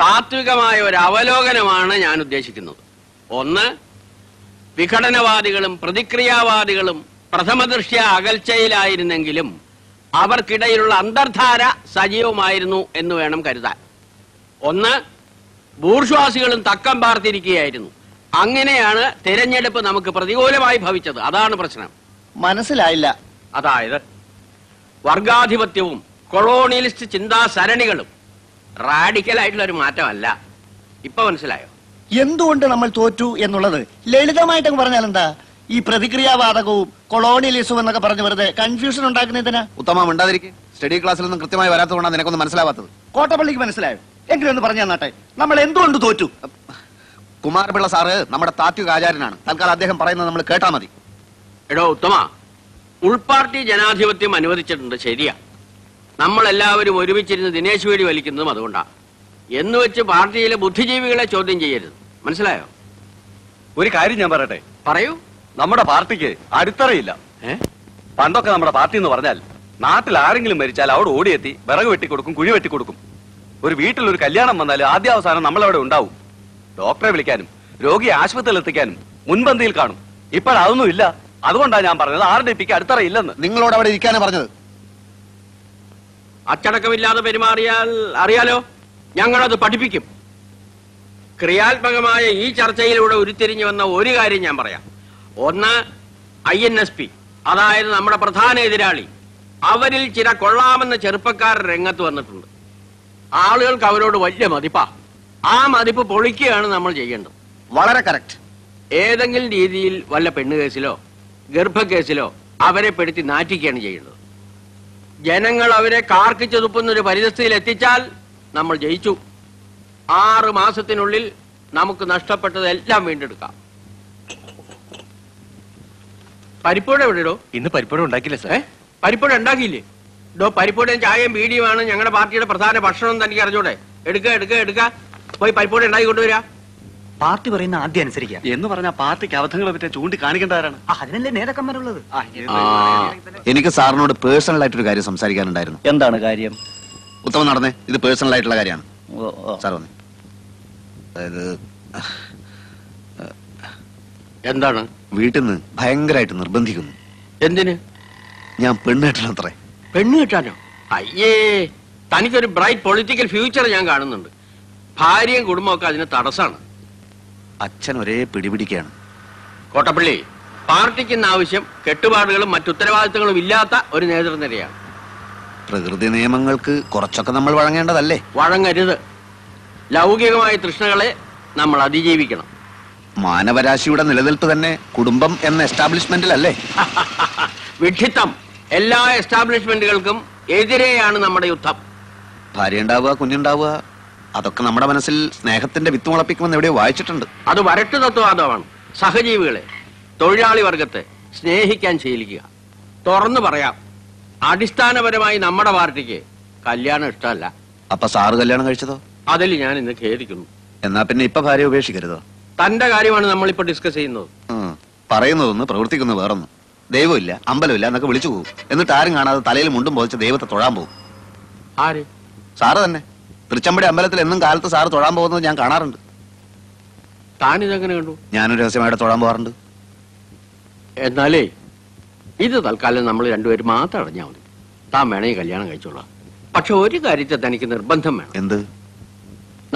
താത്വികമായ ഒരു അവലോകനമാണ് ഞാൻ ഉദ്ദേശിക്കുന്നത്. ഒന്ന്, വിഘടനവാദികളും പ്രതിക്രിയാവാദികളും പ്രഥമദൃഷ്ട്യാ അകൽച്ചയിലായിരുന്നെങ്കിലും അവർക്കിടയിലുള്ള അന്തർധാര സജീവമായിരുന്നു എന്ന് വേണം കരുതാൻ. ഒന്ന്, ബൂർഷ്വാസികളും തക്കം പാർത്തിരിക്കുകയായിരുന്നു. അങ്ങനെയാണ് തിരഞ്ഞെടുപ്പ് നമുക്ക് പ്രതികൂലമായി ഭവിച്ചത്. അതാണ് പ്രശ്നം. മനസ്സിലായില്ല. അതായത് വർഗാധിപത്യവും കൊളോണിയലിസ്റ്റ് ചിന്താസരണികളും റാഡിക്കലായിട്ടുള്ള ഒരു മാറ്റമല്ല. ഇപ്പൊ മനസ്സിലായോ എന്തുകൊണ്ട് നമ്മൾ തോറ്റു എന്നുള്ളത്? ലളിതമായിട്ട് പറഞ്ഞാൽ എന്താ? ഈ പ്രതിക്രിയാവാദകവും കൊളോണിയലിസവും എന്നൊക്കെ പറഞ്ഞു വെറുതെ കൺഫ്യൂഷൻ ഉണ്ടാക്കുന്നതിനാ. ഉത്തമ ഉണ്ടാതിരിക്കും. സ്റ്റഡി ക്ലാസ്സിലൊന്നും കൃത്യമായി വരാത്തതുകൊണ്ടാണ് നിനക്കൊന്നും മനസ്സിലാവാത്തത്. കോട്ടപ്പള്ളിക്ക് മനസ്സിലായോ? എങ്കിലും ഒന്ന് പറഞ്ഞു തന്നാട്ടെ, നമ്മൾ എന്തുകൊണ്ട് തോറ്റു? കുമാരപിള്ള സാറ് നമ്മുടെ താത്വിക ആചാര്യനാണ്. തൽക്കാലം അദ്ദേഹം പറയുന്നത് നമ്മൾ കേട്ടാ മതി. എടോ ഉത്തമ, ഉൾപാർട്ടി ജനാധിപത്യം അനുവദിച്ചിട്ടുണ്ട്, ശരിയാ. നമ്മളെല്ലാവരും ഒരുമിച്ചിരുന്ന് ദിനേശ് വേടി വലിക്കുന്നതും അതുകൊണ്ടാണ്. എന്ന് വെച്ച് പാർട്ടിയിലെ ബുദ്ധിജീവികളെ ചോദ്യം ചെയ്യരുത്. മനസ്സിലായോ? ഒരു കാര്യം ഞാൻ പറയട്ടെ. പറയൂ. നമ്മുടെ പാർട്ടിക്ക് അടിത്തറയില്ല. പണ്ടൊക്കെ നമ്മുടെ പാർട്ടി എന്ന് പറഞ്ഞാൽ നാട്ടിൽ ആരെങ്കിലും മരിച്ചാൽ അവിടെ ഓടിയെത്തി വിറക് വെട്ടിക്കൊടുക്കും, കുഴി വെട്ടിക്കൊടുക്കും. ഒരു വീട്ടിൽ ഒരു കല്യാണം വന്നാൽ ആദ്യാവസാനം നമ്മളവിടെ ഉണ്ടാവും. ഡോക്ടറെ വിളിക്കാനും രോഗിയെ ആശുപത്രിയിൽ എത്തിക്കാനും മുൻപന്തിയിൽ കാണും. ഇപ്പോഴതൊന്നും ഇല്ല. അതുകൊണ്ടാണ് ഞാൻ പറഞ്ഞത് RDPക്ക് അടിത്തറയില്ലെന്ന്. നിങ്ങളോട് അവിടെ ഇരിക്കാനാ പറഞ്ഞത്. അച്ചടക്കമില്ലാതെ പെരുമാറിയാൽ അറിയാലോ, ഞങ്ങളത് പഠിപ്പിക്കും. ക്രിയാത്മകമായ ഈ ചർച്ചയിലൂടെ ഉരുത്തിരിഞ്ഞു വന്ന ഒരു കാര്യം ഞാൻ പറയാം. ഒന്ന്, INSP, അതായത് നമ്മുടെ പ്രധാന എതിരാളി. അവരിൽ ചില കൊള്ളാമെന്ന ചെറുപ്പക്കാർ രംഗത്ത് വന്നിട്ടുണ്ട്. ആളുകൾക്ക് അവരോട് വലിയ മതിപ്പാ. ആ മതിപ്പ് പൊളിക്കുകയാണ് നമ്മൾ ചെയ്യേണ്ടത്. വളരെ കറക്റ്റ്. ഏതെങ്കിലും രീതിയിൽ വല്ല പെണ്ണുകേസിലോ ഗർഭക്കേസിലോ അവരെ പെടുത്തി നാറ്റിക്കുകയാണ് ചെയ്യേണ്ടത്. ജനങ്ങൾ അവരെ കാർക്കിച്ചൊതുപ്പുന്ന ഒരു പരിതസ്ഥിതിയിൽ എത്തിച്ചാൽ നമ്മൾ ജയിച്ചു. 6 മാസത്തിനുള്ളിൽ നമുക്ക് നഷ്ടപ്പെട്ടതെല്ലാം വീണ്ടെടുക്കാം. പരിപ്പോടെ എവിടെയോ? ഇന്ന് പരിപ്പോടെ ഉണ്ടാക്കില്ല സാർ. പരിപ്പോടെ ഉണ്ടാക്കിയില്ലേ? പരിപ്പോടെയും ചായയും ബീഡിയുമാണ് ഞങ്ങളുടെ പാർട്ടിയുടെ പ്രധാന ഭക്ഷണം. തനിക്ക് അറിഞ്ഞൂടെ? എടുക്ക പോയി പരിപ്പോടെ ഉണ്ടാക്കി കൊണ്ടുവരാ. പാർട്ടി പറയുന്ന ആദ്യം അനുസരിക്കാം എന്ന് പറഞ്ഞാൽ പാർട്ടിക്ക് അബദ്ധങ്ങളെ പറ്റി ചൂണ്ടിക്കാണിക്കേണ്ടവരാണ്. അതിനല്ലേ നേതാക്കന്മാരുള്ളത്. എനിക്ക് സാറിനോട് പേഴ്സണൽ ആയിട്ടൊരു കാര്യം സംസാരിക്കാനുണ്ടായിരുന്നു. എന്താണ് കാര്യം? ഉത്തമം നടന്നേ, ഇത് പേഴ്സണൽ ആയിട്ടുള്ള കാര്യമാണ്. സാർ വന്നേ. അതായത് എന്താണ്? വീട്ടിൽ നിന്ന് ഭയങ്കരമായിട്ട് നിർബന്ധിക്കുന്നു. എന്തിന്? ഞാൻ പെണ്ണ് കെട്ടണത്രേ. പെണ്ണ് കിട്ടാനോ? അയ്യേ, തനിക്കൊരു ബ്രൈറ്റ് പൊളിറ്റിക്കൽ ഫ്യൂച്ചർ ഞാൻ കാണുന്നുണ്ട്. ഭാര്യയും കുടുംബമൊക്കെ അതിന് തടസ്സാണ്. അച്ഛൻ ഒരേ പിടിപിടിക്കുകയാണ്. കോട്ടപ്പള്ളി, പാർട്ടിക്ക് ഇന്ന് ആവശ്യം കെട്ടുപാടുകളും മറ്റുത്തരവാദിത്തങ്ങളും ഇല്ലാത്ത ഒരു നേതൃനിരയാണ്. പ്രകൃതി നിയമങ്ങൾക്ക് കുറച്ചൊക്കെ നമ്മൾ വഴങ്ങേണ്ടതല്ലേ? വഴങ്ങരുത്. ലൗകികമായ തൃഷ്ണകളെ നമ്മൾ അതിജീവിക്കണം. മാനവരാശിയുടെ നിലനിൽപ്പ് തന്നെ കുടുംബം എന്ന എസ്റ്റാബ്ലിഷ്മെന്റിലല്ലേ? വിഡ്ഢിത്തം. എല്ലാ എസ്റ്റാബ്ലിഷ്മെന്റുകൾക്കും എതിരെയാണ് നമ്മുടെ യുദ്ധം. ഭാര്യ ഉണ്ടാവുക, കുഞ്ഞുണ്ടാവുക, അതൊക്കെ നമ്മുടെ മനസ്സിൽ സ്നേഹത്തിന്റെ വിത്ത് മുളപ്പിക്കുമെന്ന് എവിടെയോ വായിച്ചിട്ടുണ്ട്. അത് വരട്ട് തത്വവാദമാണ്. സഹജീവികളെ, തൊഴിലാളി വർഗത്തെ സ്നേഹിക്കാൻ ശീലിക്കുക. തുറന്നു പറയാം, അടിസ്ഥാനപരമായി നമ്മുടെ പാർട്ടിക്ക് കല്യാണം ഇഷ്ടമല്ല. അപ്പൊ സാറ് കല്യാണം കഴിച്ചതോ? അതിൽ ഞാൻ ഇന്ന് ഖേദിക്കുന്നു. എന്നാ പിന്നെ ഇപ്പൊ ഭാര്യ ഉപേക്ഷിക്കരുതോ? തന്റെ കാര്യമാണ് നമ്മളിപ്പോ ഡിസ്കസ് ചെയ്യുന്നത്. പറയുന്നതൊന്ന് പ്രവർത്തിക്കുന്ന വേറൊന്ന്. ദൈവമില്ല, അമ്പലമില്ല എന്നൊക്കെ വിളിച്ചു പോകും. എന്നിട്ട് ആരും കാണാതെ തലയിൽ മുണ്ടും പോതിച്ച് ദൈവത്തെ തൊഴാൻ പോകും. ആര്? സാറ് തന്നെ. തൃച്ചമ്പടി അമ്പലത്തിൽ എന്നും കാലത്ത് സാറ് തൊഴാൻ പോകുന്നത് ഞാൻ കാണാറുണ്ട്. താനിതെങ്ങനെ കണ്ടു? ഞാനൊരു രഹസ്യമായിട്ട് തൊഴാൻ പോകാറുണ്ട്. എന്നാലേ ഇത് തൽക്കാലം നമ്മൾ രണ്ടുപേരും മാത്രം അറിഞ്ഞാൽ മതി. താൻ വേണമെങ്കിൽ കല്യാണം കഴിച്ചോളാം. പക്ഷെ ഒരു കാര്യത്തിൽ തനിക്ക് നിർബന്ധം വേണം. എന്ത്?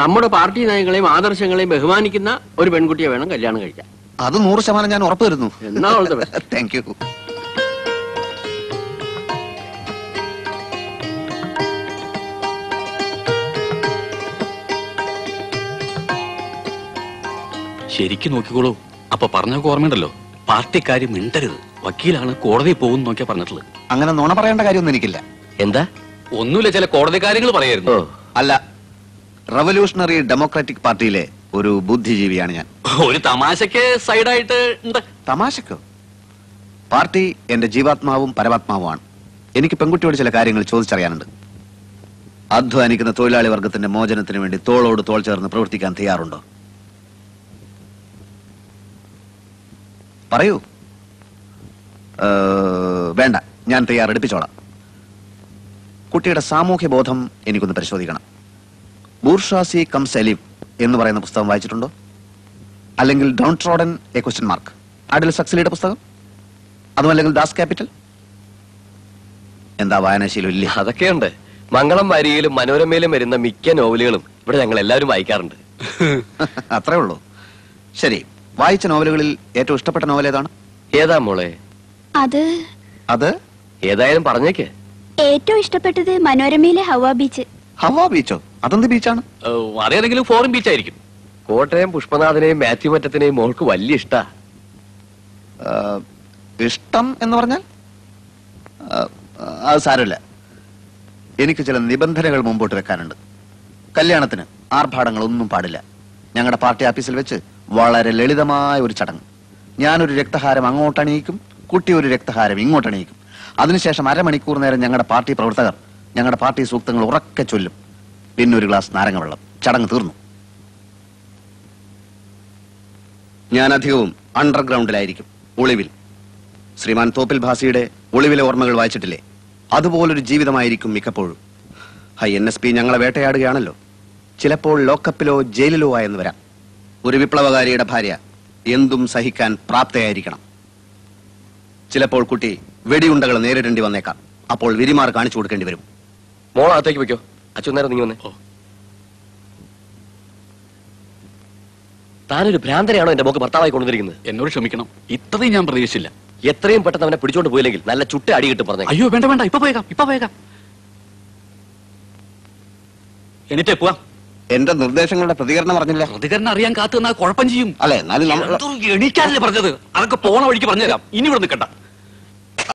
നമ്മുടെ പാർട്ടി നയങ്ങളെയും ആദർശങ്ങളെയും ബഹുമാനിക്കുന്ന ഒരു പെൺകുട്ടിയെ വേണം കല്യാണം കഴിക്കാൻ. അത് 100% ഞാൻ ഉറപ്പ് തരുന്നു. എന്നാ താങ്ക് യു. ശരിക്കും നോക്കിക്കോളൂ. അപ്പൊ പറഞ്ഞൊക്കെ ഓർമ്മയുണ്ടല്ലോ, പാർട്ടിക്കാര് മിണ്ടരുത്, വക്കീലാണ്, കോടതി പോകും നോക്കിയാ പറഞ്ഞിട്ടുള്ളത്. അങ്ങനെ നുണ പറയേണ്ട കാര്യമൊന്നും എനിക്കില്ല. എന്താ? ഒന്നുമില്ല, ചില കോടതി കാര്യങ്ങൾ പറയായിരുന്നു. അല്ല, റവല്യൂഷണറി ഡെമോക്രാറ്റിക് പാർട്ടിയിലെ ഒരു ബുദ്ധിജീവിയാണ് ഞാൻ. ഒരു തമാശക്ക് സൈഡായിട്ട്. തമാശക്കോ? പാർട്ടി എന്റെ ജീവാത്മാവും പരമാത്മാവുമാണ്. എനിക്ക് പെൺകുട്ടിയോട് ചില കാര്യങ്ങൾ ചോദിച്ചറിയാനുണ്ട്. അധ്വാനിക്കുന്ന തൊഴിലാളി വർഗത്തിന്റെ മോചനത്തിന് വേണ്ടി തോളോട് തോൾ ചേർന്ന് പ്രവർത്തിക്കാൻ തയ്യാറുണ്ടോ? പറയൂ. വേണ്ട, ഞാൻ തയ്യാറെടുപ്പിച്ചോളാം. കുട്ടിയുടെ സാമൂഹ്യ ബോധം എനിക്കൊന്ന് പരിശോധിക്കണം. ബൂർഷാസി കം സലീം എന്ന് പറയുന്ന പുസ്തകം വായിച്ചിട്ടുണ്ടോ? അല്ലെങ്കിൽ downtrodden a question mark, അഡിൽ സക്സലിയുടെ പുസ്തകം? അതുമല്ലെങ്കിൽ ദാസ് ക്യാപിറ്റൽ? എന്താ വായനാശീലം ഇല്ല? അതൊക്കെയുണ്ട്. മംഗളം വാരികയിലും മനോരമയിലും വരുന്ന മിക്ക നോവലുകളും ഇവിടെ ഞങ്ങൾ എല്ലാവരും വായിക്കാറുണ്ട്. അത്രേ ഉള്ളൂ. ശരി, വായിച്ച നോവലുകളിൽ ഏറ്റവും ഇഷ്ടപ്പെട്ട നോവൽ ഏതാണ്? ഏതാ മോളെ? അത് ഏതായാലും പറഞ്ഞേക്ക്. ഏറ്റവും ഇഷ്ടപ്പെട്ടത് മനോരമയിലെ ഹവ ബീച്ച്. ഹവാ ബീച്ചോ? അതെന്ത് ബീച്ചാണ്? അതേതെങ്കിലും ഫോറിൻ ബീച്ച് ആയിരിക്കും. കോട്ടയം പുഷ്പനാഥനെയും മാത്യു മറ്റത്തിനെയും മോൾക്ക് വലിയ ഇഷ്ടാ. ഇഷ്ടം എന്ന് പറഞ്ഞാൽ അത് സാരമില്ല. എനിക്ക് ചില നിബന്ധനകൾ മുമ്പോട്ട് വെക്കാനുണ്ട്. കല്യാണത്തിന് ആർഭാടങ്ങളൊന്നും പാടില്ല. ഞങ്ങളുടെ പാർട്ടി ഓഫീസിൽ വെച്ച് വളരെ ലളിതമായ ഒരു ചടങ്ങ്. ഞാനൊരു രക്തഹാരം അങ്ങോട്ടണിയിക്കും, കുട്ടി ഒരു രക്തഹാരം ഇങ്ങോട്ടണിയിക്കും. അതിനുശേഷം അരമണിക്കൂർ നേരം ഞങ്ങളുടെ പാർട്ടി പ്രവർത്തകർ ഞങ്ങളുടെ പാർട്ടി സൂക്തങ്ങൾ ഉറക്കെ ചൊല്ലും. പിന്നെ ഒരു ഗ്ലാസ് നാരങ്ങ വെള്ളം. ചടങ്ങ് തീർന്നു. ഞാൻ അധികവും അണ്ടർഗ്രൗണ്ടിലായിരിക്കും, ഒളിവിൽ. ശ്രീമാൻ തോപ്പിൽ ഭാസിയുടെ ഒളിവിലെ ഓർമ്മകൾ വായിച്ചിട്ടില്ലേ? അതുപോലൊരു ജീവിതമായിരിക്കും മിക്കപ്പോഴും. NSP ഞങ്ങളെ വേട്ടയാടുകയാണല്ലോ. ചിലപ്പോൾ ലോക്കപ്പിലോ ജയിലിലോ ആയെന്ന് വരാം. ഒരു വിപ്ലവകാരിയുടെ ഭാര്യ എന്തും സഹിക്കാൻ പ്രാപ്തയായിരിക്കണം. ചിലപ്പോൾ കുട്ടി വെടിയുണ്ടകൾ നേരിടേണ്ടി വന്നേക്കാം. അപ്പോൾ വിരിമാർ കാണിച്ചു കൊടുക്കേണ്ടി വരും. മോൾ അകത്തേക്ക് വെക്കോ. അച്ഛൻ നേരം നീ വന്നേ. താനൊരു ഭ്രാന്തരെയാണോ എന്റെ മോക്ക് ഭർത്താവായി കൊണ്ടുവന്നിരിക്കുന്നത്? എന്നോട് ക്ഷമിക്കണം, ഇത്രയും ഞാൻ പ്രതീക്ഷിച്ചില്ല. എത്രയും പെട്ടെന്ന് അവനെ പിടിച്ചോണ്ട് പോയില്ലെങ്കിൽ നല്ല ചുട്ട അടി കിട്ടും പറഞ്ഞു. അയ്യോ വേണ്ട വേണ്ട, ഇപ്പൊ പോയേക്കാം. എന്നിട്ടേ പോവാം. എന്റെ നിർദ്ദേശങ്ങളുടെ പ്രതികരണം പറഞ്ഞില്ല. പ്രതികരണം അറിയാൻ കാത്തു നിന്നാൽ കുഴപ്പം ചെയ്യും. അല്ലെ, എന്നാലും എണീക്കാനല്ലേ പറഞ്ഞത്? അതൊക്കെ പോണ വഴിക്ക് പറഞ്ഞുതരാം. ഇനി ഇവിടെ നിൽക്കണ്ട.